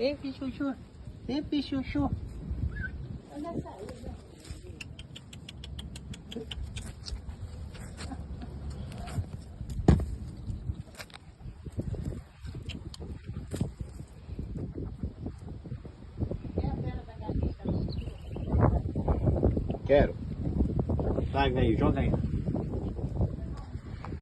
Ei, pichuchu. Ei, pichuchu. Olha a saída. Quero. Vai aí, joga aí.